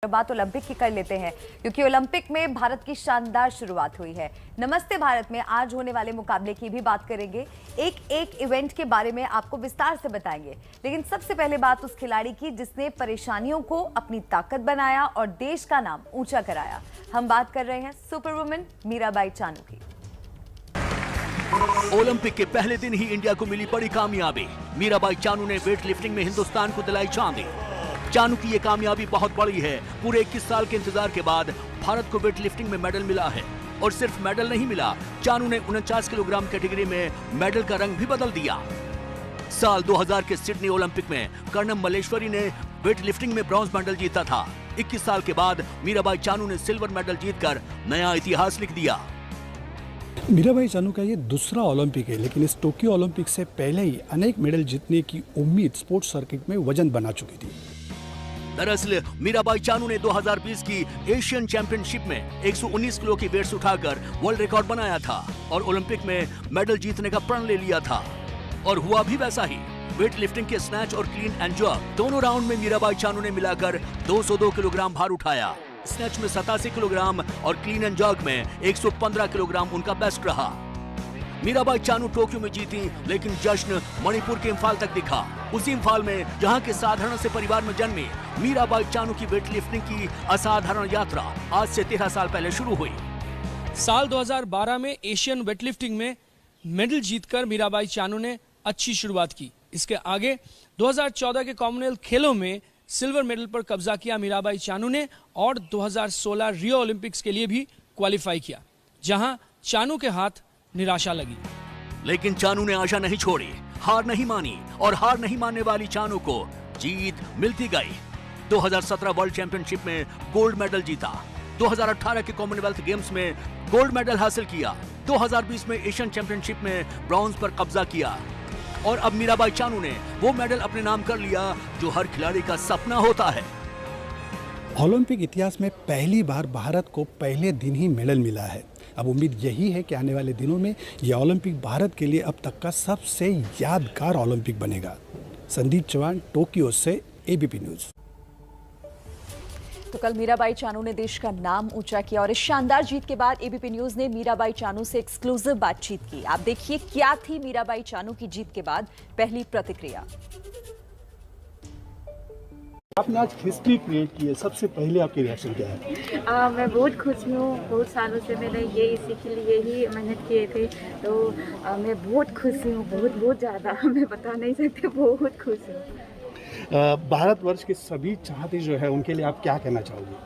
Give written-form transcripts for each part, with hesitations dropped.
बात ओलंपिक की कर लेते हैं क्योंकि ओलंपिक में भारत की शानदार शुरुआत हुई है। नमस्ते भारत में आज होने वाले मुकाबले की भी बात करेंगे, एक एक इवेंट के बारे में आपको विस्तार से बताएंगे। लेकिन सबसे पहले बात उस खिलाड़ी की जिसने परेशानियों को अपनी ताकत बनाया और देश का नाम ऊंचा कराया। हम बात कर रहे हैं सुपर वुमेन मीराबाई चानू की। ओलंपिक के पहले दिन ही इंडिया को मिली बड़ी कामयाबी। मीराबाई चानू ने वेट लिफ्टिंग में हिंदुस्तान को दिलाई चांदी। चानू की ये कामयाबी बहुत बड़ी है। पूरे 21 साल के इंतजार के बाद भारत को वेट लिफ्टिंग में मेडल मिला है। और सिर्फ मेडल नहीं मिला, चानू ने 49 किलोग्राम कैटेगरी में मेडल का रंग भी बदल दिया। साल 2000 के सिडनी ओलंपिक में कर्णम मल्लेश्वरी ने वेट लिफ्टिंग में ब्रॉन्ज मेडल जीता था। 21 साल के बाद मीराबाई चानू ने सिल्वर मेडल जीतकर नया इतिहास लिख दिया। मीराबाई चानू का ये दूसरा ओलंपिक है, लेकिन इस टोक्यो ओलंपिक से पहले ही अनेक मेडल जीतने की उम्मीद स्पोर्ट्स सर्किट में वजन बना चुकी थी। दरअसल मीराबाई चानू ने 2020 की एशियन चैंपियनशिप में 119 किलो की वेट्स उठाकर वर्ल्ड रिकॉर्ड बनाया था और ओलंपिक में मेडल जीतने का प्रण ले लिया था। और हुआ भी वैसा ही। वेट लिफ्टिंग के स्नैच और क्लीन एंड जर्क दोनों राउंड में मीराबाई चानू ने मिलाकर 202 किलोग्राम भार उठाया। स्नैच में 87 किलोग्राम और क्लीन एंड जर्क में 115 किलोग्राम उनका बेस्ट रहा। मीराबाई चानू टोक्यो में जीती, लेकिन जश्न मणिपुर के इम्फाल तक दिखा। उसी इम्फाल में जहां के साधारण से परिवार में जन्मी मीराबाई चानू की वेट लिफ्टिंग की असाधारण यात्रा आज से 13 साल पहले शुरू हुई। साल 2012 में एशियन वेटलिफ्टिंग में मेडल जीतकर मीराबाई चानू ने अच्छी शुरुआत की। इसके आगे 2014 के कॉमनवेल्थ खेलों में सिल्वर मेडल पर कब्जा किया मीराबाई चानू ने और 2016 रियो ओलंपिक्स के लिए भी क्वालिफाई किया, जहां चानू के हाथ निराशा लगी। लेकिन चानू ने आशा नहीं छोड़ी, हार नहीं मानी और हार नहीं मानने वाली चानू को जीत मिलती गई। 2017 वर्ल्ड चैंपियनशिप में गोल्ड मेडल जीता। 2018 के कॉमनवेल्थ गेम्स में गोल्ड मेडल हासिल किया। 2020 में एशियन चैंपियनशिप में ब्रॉन्ज पर कब्जा किया। और अब मीराबाई चानू ने वो मेडल अपने नाम कर लिया जो हर खिलाड़ी का सपना होता है। ओलंपिक इतिहास में पहली बार भारत को पहले दिन ही मेडल मिला है। अब उम्मीद यही है कि आने वाले दिनों में यह ओलंपिक भारत के लिए अब तक का सबसे यादगार ओलंपिक बनेगा। संदीप चौहान, टोक्यो से एबीपी न्यूज। तो कल मीराबाई चानू ने देश का नाम ऊंचा किया और इस शानदार जीत के बाद एबीपी न्यूज ने मीराबाई चानू से एक्सक्लूसिव बातचीत की। आप देखिए क्या थी मीराबाई चानू की जीत के बाद पहली प्रतिक्रिया। आपने आज हिस्ट्री क्रिएट की है, सबसे पहले आपकी रिएक्शन क्या है? मैं बहुत खुश हूँ। बहुत सालों से मैंने ये इसी के लिए ही मेहनत किए थे, तो मैं बहुत खुश हूँ, बहुत ज़्यादा। मैं बता नहीं सकती, बहुत खुश हूँ। भारतवर्ष के सभी चाहते जो है उनके लिए आप क्या कहना चाहोगे?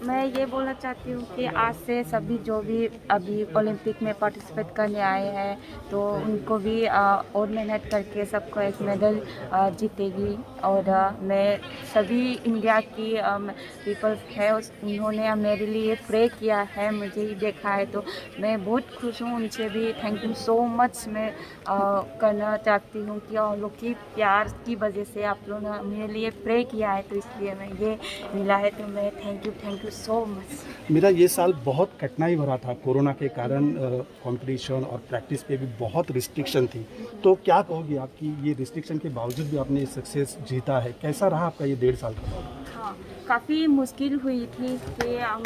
मैं ये बोलना चाहती हूँ कि आज से सभी जो भी अभी ओलंपिक में पार्टिसिपेट करने आए हैं तो उनको भी और मेहनत करके सबको एक मेडल जीतेगी। और मैं सभी इंडिया की पीपल्स है उन्होंने मेरे लिए प्रे किया है, मुझे ही देखा है, तो मैं बहुत खुश हूँ। उनसे भी थैंक यू सो मच मैं करना चाहती हूँ कि आप लोग की प्यार की वजह से आप लोगों ने मेरे लिए प्रे किया है, तो इसलिए मैं ये मिला है, तो मैं थैंक यू सो मच। मेरा ये साल बहुत कठिनाई भरा था, कोरोना के कारण कंपटीशन और प्रैक्टिस पे भी बहुत रिस्ट्रिक्शन थी। तो क्या कहोगी आपकी ये रिस्ट्रिक्शन के बावजूद भी आपने सक्सेस जीता है, कैसा रहा आपका ये 1.5 साल का? हाँ, काफ़ी मुश्किल हुई थी कि हम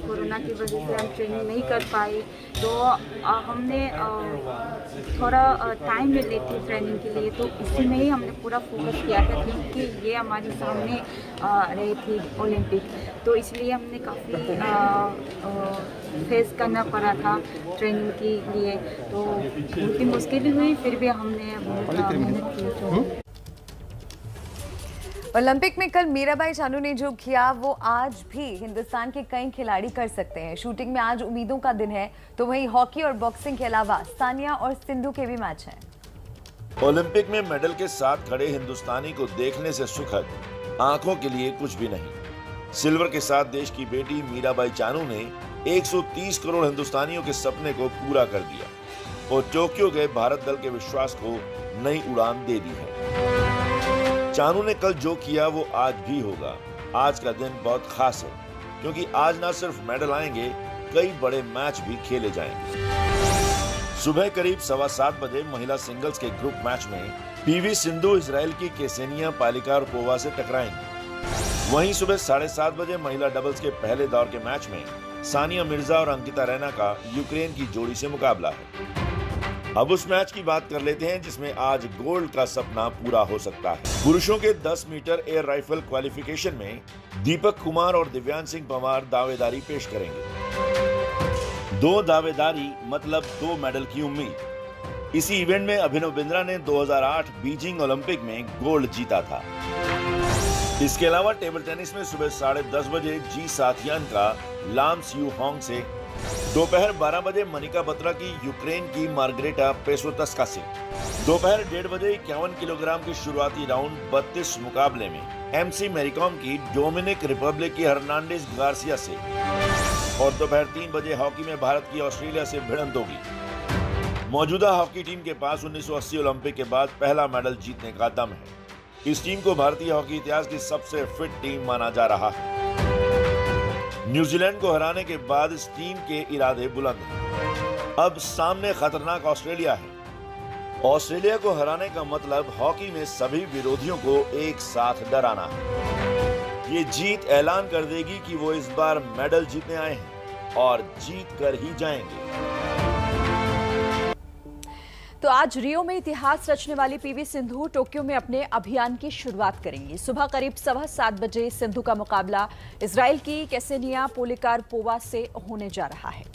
कोरोना की वजह से हम ट्रेनिंग नहीं कर पाए, तो हमने थोड़ा टाइम ले ली थी ट्रेनिंग के लिए, तो इसी में ही हमने पूरा फोकस किया था क्योंकि ये हमारे सामने रही थी ओलंपिक, तो इसलिए हमने काफ़ी फेस करना पड़ा था ट्रेनिंग के लिए, तो उनकी मुश्किल हुई, फिर भी हमने बहुत मेहनत की। तो ओलंपिक में कल मीराबाई चानू ने जो किया वो आज भी हिंदुस्तान के कई खिलाड़ी कर सकते हैं। शूटिंग में आज उम्मीदों का दिन है, तो वहीं हॉकी और बॉक्सिंग के अलावा सानिया और सिंधु के भी मैच हैं। ओलंपिक में मेडल के साथ खड़े हिंदुस्तानी को देखने से सुखद आंखों के लिए कुछ भी नहीं। सिल्वर के साथ देश की बेटी मीराबाई चानू ने 130 करोड़ हिंदुस्तानियों के सपने को पूरा कर दिया और टोक्यो गए भारत दल के विश्वास को नई उड़ान दे दी है। चानू ने कल जो किया वो आज भी होगा। आज का दिन बहुत खास है क्योंकि आज ना सिर्फ मेडल आएंगे, कई बड़े मैच भी खेले जाएंगे। सुबह करीब 7:15 बजे महिला सिंगल्स के ग्रुप मैच में पीवी सिंधु इजराइल की केसेनिया पालिकार्पोवा से टकराएंगी। वहीं सुबह 7:30 बजे महिला डबल्स के पहले दौर के मैच में सानिया मिर्जा और अंकिता रैना का यूक्रेन की जोड़ी से मुकाबला है। अब उस मैच की बात कर लेते हैं जिसमें आज गोल्ड का सपना पूरा हो सकता है। पुरुषों के 10 मीटर एयर राइफल क्वालिफिकेशन में दीपक कुमार और दिव्यांश सिंह पंवार दावेदारी पेश करेंगे। 2 दावेदारी मतलब 2 मेडल की उम्मीद। इसी इवेंट में अभिनव बिंद्रा ने 2008 बीजिंग ओलंपिक में गोल्ड जीता था। इसके अलावा टेबल टेनिस में सुबह 10:30 बजे जी साथियान का लाम सियू होंग से, दोपहर 12 बजे मनिका बत्रा की यूक्रेन की मार्गरेटा पेसोतस्का से, दोपहर 1:30 बजे 51 किलोग्राम के शुरुआती राउंड 32 मुकाबले में एमसी मैरीकॉम की डोमिनिक रिपब्लिक की हर्नांडेज गार्सिया से, और दोपहर 3 बजे हॉकी में भारत की ऑस्ट्रेलिया से भिड़ंत होगी। मौजूदा हॉकी टीम के पास 1980 ओलंपिक के बाद पहला मेडल जीतने का दम है। इस टीम को भारतीय हॉकी इतिहास की सबसे फिट टीम माना जा रहा है। न्यूजीलैंड को हराने के बाद इस टीम के इरादे बुलंद हैं। अब सामने खतरनाक ऑस्ट्रेलिया है। ऑस्ट्रेलिया को हराने का मतलब हॉकी में सभी विरोधियों को एक साथ डराना है। ये जीत ऐलान कर देगी कि वो इस बार मेडल जीतने आए हैं और जीत कर ही जाएंगे। तो आज रियो में इतिहास रचने वाली पीवी सिंधु टोक्यो में अपने अभियान की शुरुआत करेंगी। सुबह करीब 7:15 बजे सिंधु का मुकाबला इजराइल की केसेनिया पोलिकार्पोवा से होने जा रहा है।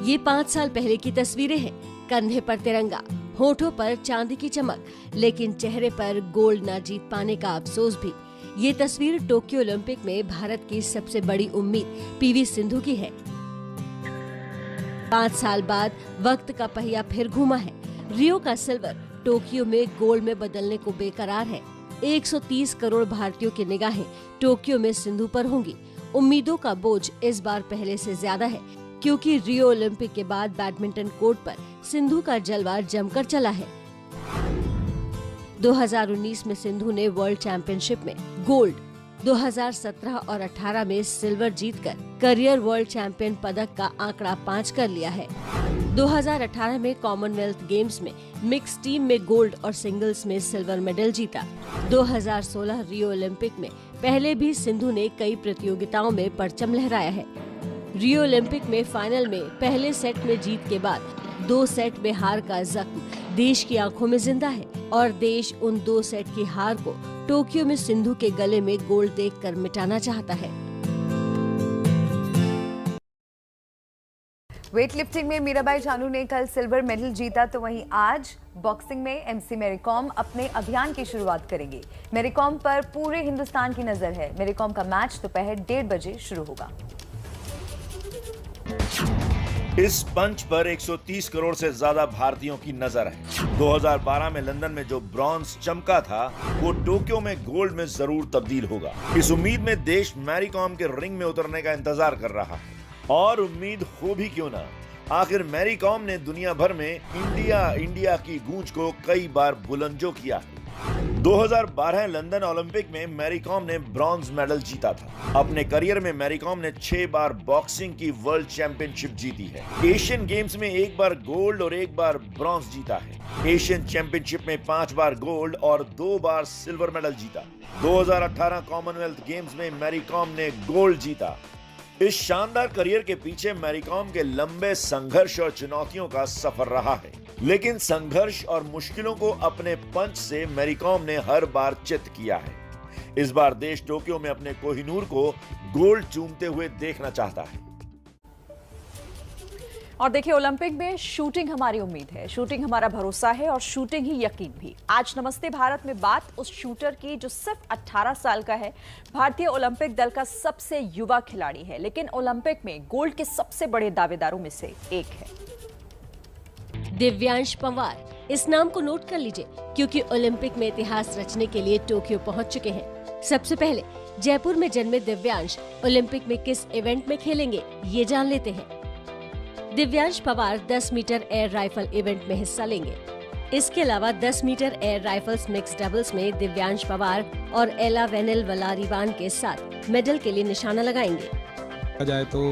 ये 5 साल पहले की तस्वीरें हैं। कंधे पर तिरंगा, होठों पर चांदी की चमक, लेकिन चेहरे पर गोल्ड न जीत पाने का अफसोस भी। ये तस्वीर टोक्यो ओलंपिक में भारत की सबसे बड़ी उम्मीद पीवी सिंधु की है। 5 साल बाद वक्त का पहिया फिर घूमा है। रियो का सिल्वर टोक्यो में गोल्ड में बदलने को बेकरार है। 130 करोड़ भारतीयों की निगाहें टोक्यो में सिंधु पर होंगी। उम्मीदों का बोझ इस बार पहले से ज्यादा है, क्योंकि रियो ओलंपिक के बाद बैडमिंटन कोर्ट पर सिंधु का जलवा जमकर चला है। 2019 में सिंधु ने वर्ल्ड चैंपियनशिप में गोल्ड, 2017 और 18 में सिल्वर जीतकर करियर वर्ल्ड चैंपियन पदक का आंकड़ा 5 कर लिया है। 2018 में कॉमनवेल्थ गेम्स में मिक्स टीम में गोल्ड और सिंगल्स में सिल्वर मेडल जीता। 2016 रियो ओलंपिक में पहले भी सिंधु ने कई प्रतियोगिताओं में परचम लहराया है। रियो ओलंपिक में फाइनल में पहले सेट में जीत के बाद 2 सेट में हार का जख्म देश की आंखों में जिंदा है, और देश उन 2 सेट की हार को टोक्यो में सिंधु के गले में गोल्ड देखकर मिटाना चाहता है। वेट लिफ्टिंग में मीराबाई चानू ने कल सिल्वर मेडल जीता, तो वहीं आज बॉक्सिंग में एमसी मैरीकॉम अपने अभियान की शुरुआत करेंगे। मैरीकॉम पर पूरे हिंदुस्तान की नजर है। मैरीकॉम का मैच दोपहर 1:30 बजे शुरू होगा। इस पंच पर 130 करोड़ से ज्यादा भारतीयों की नजर है। 2012 में लंदन में जो ब्रॉन्ज चमका था, वो टोक्यो में गोल्ड में जरूर तब्दील होगा। इस उम्मीद में देश मैरीकॉम के रिंग में उतरने का इंतजार कर रहा है, और उम्मीद हो भी क्यों ना, आखिर मैरीकॉम ने दुनिया भर में इंडिया की गूंज को कई बार बुलंदो किया है। 2012 लंदन ओलंपिक में मैरीकॉम ने ब्रॉन्ज मेडल जीता था। अपने करियर में मैरीकॉम ने 6 बार बॉक्सिंग की वर्ल्ड चैंपियनशिप जीती है। एशियन गेम्स में 1 बार गोल्ड और 1 बार ब्रॉन्ज जीता है। एशियन चैंपियनशिप में 5 बार गोल्ड और 2 बार सिल्वर मेडल जीता। 2018 कॉमनवेल्थ गेम्स में मैरीकॉम ने गोल्ड जीता। इस शानदार करियर के पीछे मैरीकॉम के लंबे संघर्ष और चुनौतियों का सफर रहा है, लेकिन संघर्ष और मुश्किलों को अपने पंच से मैरीकॉम ने हर बार चित किया है। इस बार देश टोक्यो में अपने कोहिनूर को गोल्ड चूमते हुए देखना चाहता है। और देखिए, ओलंपिक में शूटिंग हमारी उम्मीद है, शूटिंग हमारा भरोसा है, और शूटिंग ही यकीन भी। आज नमस्ते भारत में बात उस शूटर की जो सिर्फ 18 साल का है, भारतीय ओलंपिक दल का सबसे युवा खिलाड़ी है, लेकिन ओलंपिक में गोल्ड के सबसे बड़े दावेदारों में से एक है। दिव्यांश पंवार, इस नाम को नोट कर लीजिए, क्योंकि ओलंपिक में इतिहास रचने के लिए टोक्यो पहुंच चुके हैं। सबसे पहले जयपुर में जन्मे दिव्यांश ओलंपिक में किस इवेंट में खेलेंगे, ये जान लेते हैं। Divyansh Panwar 10 metre air rifle event में हिस्सा लेंगे। इसके अलावा 10 metre air rifles mix doubles में दिव्यांश पंवार और एला वेनेल वलारीवान के साथ मेडल के लिए निशाना लगाएंगे। कहा जाए तो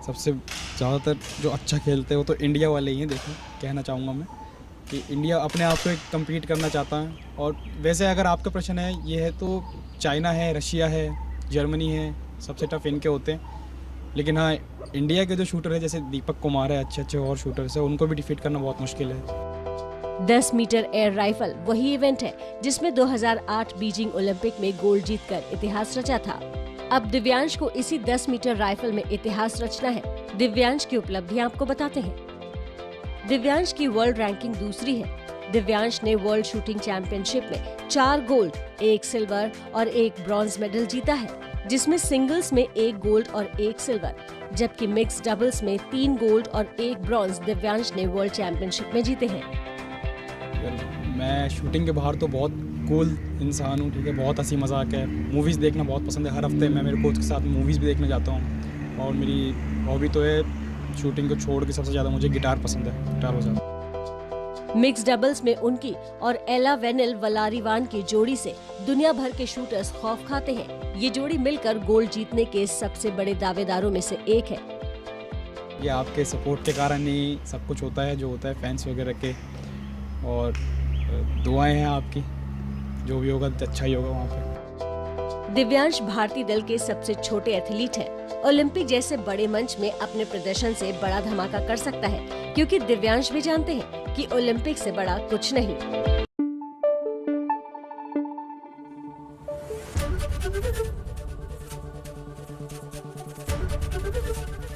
सबसे ज़्यादातर जो अच्छा खेलते हो तो इंडिया वाले ही हैं, देखो कहना चाहूँगा मैं। कि इंडिया अपने आप को एक कम्पीट करना चाहता है। और वैसे अगर आपका प्रश्न है ये है तो चाइना है, रशिया है, जर्मनी है, सबसे टफ इनके होते हैं। लेकिन हाँ, इंडिया के जो शूटर है जैसे दीपक कुमार है, अच्छे और शूटर्स है, उनको भी डिफीट करना बहुत मुश्किल है। 10 मीटर एयर राइफल वही इवेंट है जिसमें 2008 बीजिंग ओलंपिक में गोल्ड जीतकर इतिहास रचा था। अब दिव्यांश को इसी 10 मीटर राइफल में इतिहास रचना है। दिव्यांश की उपलब्धियां आपको बताते हैं। दिव्यांश की वर्ल्ड रैंकिंग दूसरी है। दिव्यांश ने वर्ल्ड शूटिंग चैंपियनशिप में 4 गोल्ड, 1 सिल्वर और 1 ब्रॉन्ज मेडल जीता है, जिसमें सिंगल्स में 1 गोल्ड और 1 सिल्वर, जबकि मिक्स डबल्स में 3 गोल्ड और 1 ब्रॉन्ज दिव्यांश ने वर्ल्ड चैंपियनशिप में जीते हैं। मैं शूटिंग के बाहर तो बहुत कूल इंसान हूँ, ठीक है, बहुत हंसी मजाक है, मूवीज़ देखना बहुत पसंद है। हर हफ्ते मैं मेरे कोच के साथ मूवीज़ भी देखने जाता हूँ। और मेरी हॉबी तो है शूटिंग को छोड़ के सबसे ज़्यादा मुझे गिटार पसंद है, गिटार बजाना। मिक्स डबल्स में उनकी और एला वेनिल वलारीवान की जोड़ी से दुनिया भर के शूटर्स खौफ खाते हैं। ये जोड़ी मिलकर गोल्ड जीतने के सबसे बड़े दावेदारों में से एक है। ये आपके सपोर्ट के कारण ही सब कुछ होता है जो होता है, फैंस वगैरह के, और दुआएं हैं आपकी, जो भी होगा अच्छा ही होगा वहाँ पे। दिव्यांश भारतीय दल के सबसे छोटे एथलीट हैं। ओलंपिक जैसे बड़े मंच में अपने प्रदर्शन से बड़ा धमाका कर सकता है, क्योंकि दिव्यांश भी जानते हैं कि ओलंपिक से बड़ा कुछ नहीं।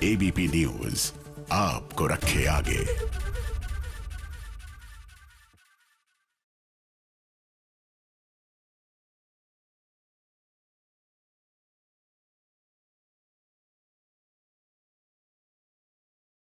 ABP न्यूज़ आपको रखे आगे।